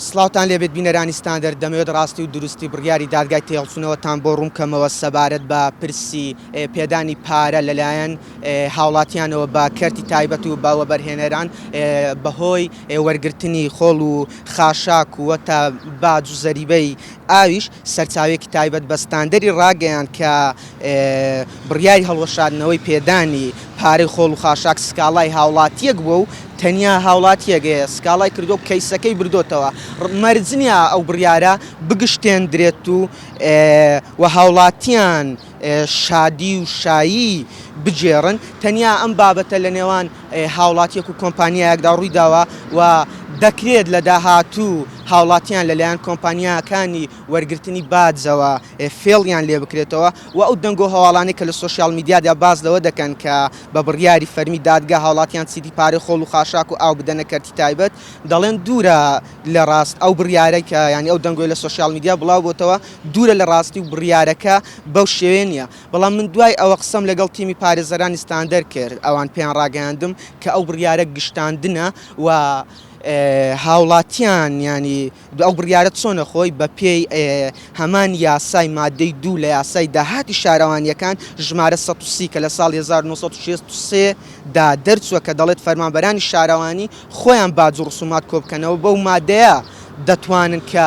سڵاوتان لێبێت بینەرانی ستاندەر دەمەوێت ڕاستی و دروستی بڕیاری دادگای تێڵچوونەوەتان بۆ ڕوونکەمەوە سەبارەت بە پرسی پێدانی پارە لەلایەن هاوڵاتیانەوە بە کەرتی تایبەت و باوەبەرهێنەران بەهۆی وەرگرتنی خۆڵ و خاشاک و وەتە باج و زەریبەی ئاویش سەرچاوێکی تایبەت بە ستاندەری ڕاگەیان کە بڕیاری هەڵوەشاردنەوەی پێدانی پارەی خۆڵ و خاشاک سکاڵای هاوڵاتیەک بووە و تەنیا هاوڵاتیەگەیە سکاڵای کردو و کەیسەکەی بردۆتەوە مەرجنیە ئەو بڕیارە بگشتێندرێت و هاوڵاتیان شادی و شایی بجێڕن تەنیا ئەم بابەتە لە نێوان هاوڵاتیەک و کۆمپانیایەکدا ڕوویداوە و دەکرێت لە داهاتوو هاوڵاتیان لەلایەن کۆمپانیاکانی وەرگرتنی باجەوە فێڵیان لێ بکرێتەوە و ئەو دەنگ و هەواڵانی کە لە سوۆسیال میدیادا باز لەوە دەکەن کە بە بڕیاری فەرمی دادگا هاوڵاتیان چیتی پارەی خۆڵ و خاشاک و ئاو بدەنە کەرتی تایبەت دەڵێن دوورە لە ڕاست ئەو بڕیارە کە ینی ئەو دەنگۆی لە سوۆسیال میدیا بڵاو بۆتەوە دوورە لە ڕاستی و بڕیارەکە بەو شێوێ نییە بەڵام من دوای ئەوە قسەم لەگەڵ تیمی پارێزەرانی ستاندەر کرد ئەوان پێیان ڕاگەیاندم کە ئەو بڕیارە گشتاندنە و هاوڵاتیان ینی ئەو بڕیارەت چۆنە خۆی بە پێی هەمان یاسای مادەی دوو لە یاسای داهاتی شارەوانیەکان ژمارە 130 کە لە ساڵی 1963 دا دەرچووە کە دەڵێت فەرمانبەرانی شارەوانی خۆیان باج و ڕسومات کۆبکەنەوە بەو مادەیە دەتوانن کە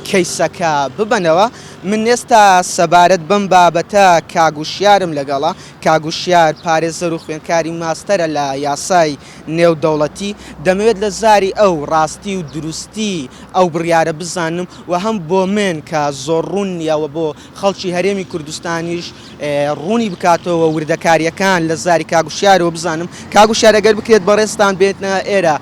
کەیسەکە ببنەوە من ئێستا سەبارەت بەم بابەتە کاگوشیارم لەگەڵا کاگوشیار پارێزەر و خوێندکاری ماستەرە لە یاسای نێودەوڵەتی دەمەوێت لە زاری ئەو ڕاستی و دروستی ئەو بڕیارە بزانم و هەم بۆ من کە زۆر ڕوون نییەوە بۆ خەڵکی هەرێمی کوردستانیش ڕوونی بکاتەوە وردەکاریەکان لە زاری کاگوشیارەوە بزانم کاگوشیار ئەگەر بکرێت بەڕێستان بێتنە ئێرە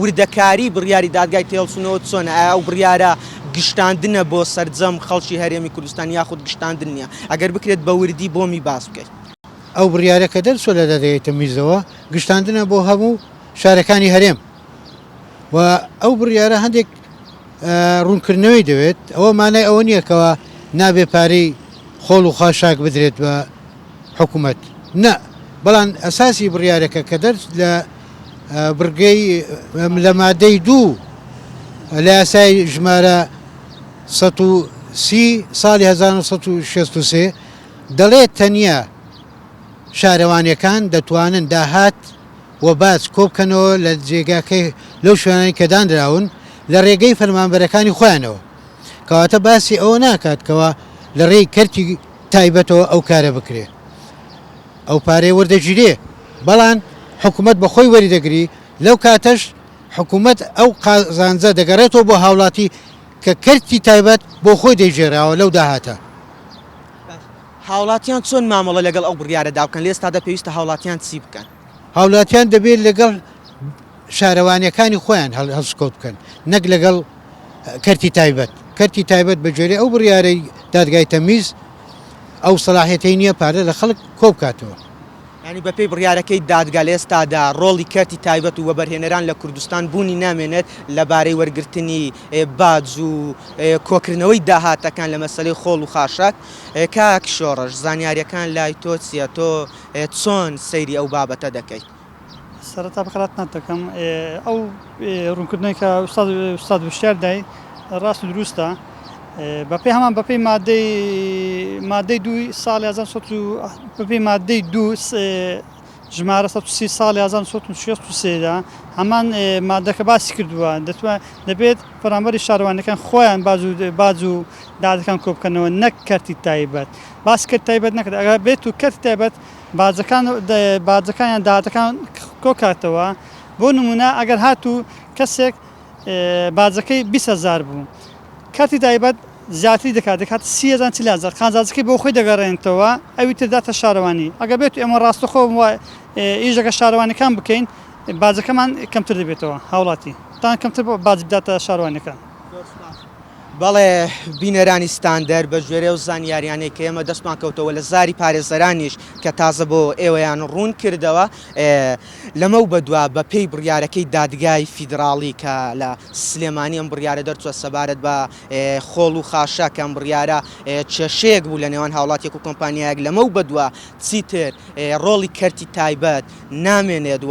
وردەکاری بڕیاری دادگای تێڵچوونەوە چۆنە ئەو بڕیارە گشتاندنە بۆ سەرجەم خەڵکی هەرێمی کوردستان یاخود گشتاندن نییە ئەگەر بکرێت بە وردی بۆمی باس بکەیت ئەو بڕیارە کە دەرچۆ لە دەدەیەتە میزەوە گشتاندنە بۆ هەموو شارەکانی هەرێم و ئەو بڕیارە هەندێک ڕوونکردنەوەی دەوێت ئەوە مانای ئەوە نییەکەوە نابێ پارەی خۆڵ و خاشاک بدرێت بە حکوومەت نە بەڵام ئەساسی بڕیارەکە کە دەرچ لە بڕگەی لە مادەی دوو لە یاسای ژمارە 130 ساڵی 1963 دەڵێت تەنیا شارەوانیەکان دەتوانن داهات و باج کۆبکەنەوە لە جێگاکەی لەو شوێنانی کە دانراون لە ڕێگەی فەرمانبەرەکانی خۆیانەوە کەواتە باسی ئەوە ناکاتکەوە لە ڕێی کەرتی تایبەتەوە ئەو کارە بکرێ ئەو پارەی وەردەگیرێ بەڵام حکوومەت بەخۆی وەریدەگری لەو کاتەش حکوومەت ئەو قازانجە دەگەڕێتەوە بۆ هاوڵاتی کە کەرتی تایبەت بۆ خۆی دەیژێراوە لەو داهاتە هاوڵاتیان چۆن مامەڵە لەگەڵ ئەو بڕیارەدا بکەن لێستا دەپێویستە هاوڵاتیان چی بکەن هاوڵاتیان دەبێت لەگەڵ شارەوانیەکانی خۆیان هەڵسکۆت بکەن نەک لەگەڵ کەرتی تایبەت بەجێرێ ئەو بڕیارەی دادگای تەمیز ئەو سەلاحیەتەی نییە پارە لە خەڵک کۆبکاتەوە ینی بەپێی بڕیارەکەی دادگا لە ئێستادا ڕۆڵی کەرتی تایبەت و وەبەرهێنەران لە کوردستان بوونی نامێنێت لەبارەی وەرگرتنی باج و کۆکردنەوەی داهاتەکان لە مەسەلەی خۆڵ و خاشاک کاک شۆڕەش زانیاریەکان لای تۆ چیە تۆ چۆن سەیری ئەو بابەتە دەکەیت سەرەتا بخەراتان دەکەم ئەو ڕوونکردنەوەی کە ئوستاد وشتیار دای ڕاست و دروستە بەپێی هەمان بەپێی مادەی دوی ساڵی بەپێی مادەی دوو ژمارە 130 ساڵی 1963دا هەمان مادەکە باسی کردووە دەبێت فەرمانبەری شارەوانەکان خۆیان باج و دادەکان کۆبکەنەوە نەک کەرتی تایبەت باس کرد تایبەت نەکرد ئەگەر بێت و کەرتی تایبەت باجەکانیان داهاتەکان کۆکاتەوە بۆ نمونە ئەگەر هاتوو کەسێک باجەکەی 20,000 بوو کەرتی تایبەت زیاتری دەکات 30,000 خانزانجەکەی بۆ خۆی دەگەڕێنێتەوە ئەوی ترداتە شارەوانی ئەگەر بێت ئێمە ڕاستەخۆ ئیژەکە شارەوانەکان بکەین باجەکەمان کەمتر دەبێتەوە هاوڵاتی تان کەمتر باج بداتە شارەوانەکان بەڵێ بینەرانی ستاندەر بە ژێرە و زانیاریانەی کە ئێمە دەستمان کەوتەوە لە زاری پارێزەرانیش کە تازە بۆ ئێوەیان ڕوون کردەوە لەمە بەدووە بە پێی بڕیارەکەی دادگای فیدراڵی کە لە سلێمانی ئەم بڕیارە دەرچوە سەبارەت بە خۆڵ و خاشا کە ئەم بڕیارە کێشەیەک بوو لە نێوان هاوڵاتیەک و کۆمپانیایەک لەمە بەدووە چیتر ڕۆڵی کەرتی تایبەت نامێنێت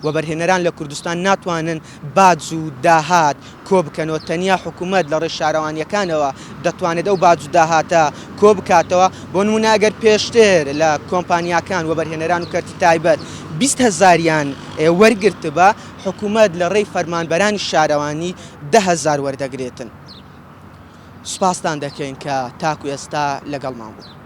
و بەرهێنەران لە کوردستان ناتوانن باج و داهات کۆ بکەنەوە تەنیا حکوومەت لە ڕێژ شارەوانیەکانەوە دەتوانێت ئەو باج و داهاتە کۆ بکاتەوە بۆ نمونە ئەگەر پێشتر لە کۆمپانیاکان و بەرهێنەران و کەرتی تایبەت 20,000یان وەرگرت بە حکوومەت لە ڕێی فەرمانبەرانی شارەوانی 10,000 وەردەگرێتن. سوپاستان دەکەین کە تاکو ئێستا لەگەڵمان بوو.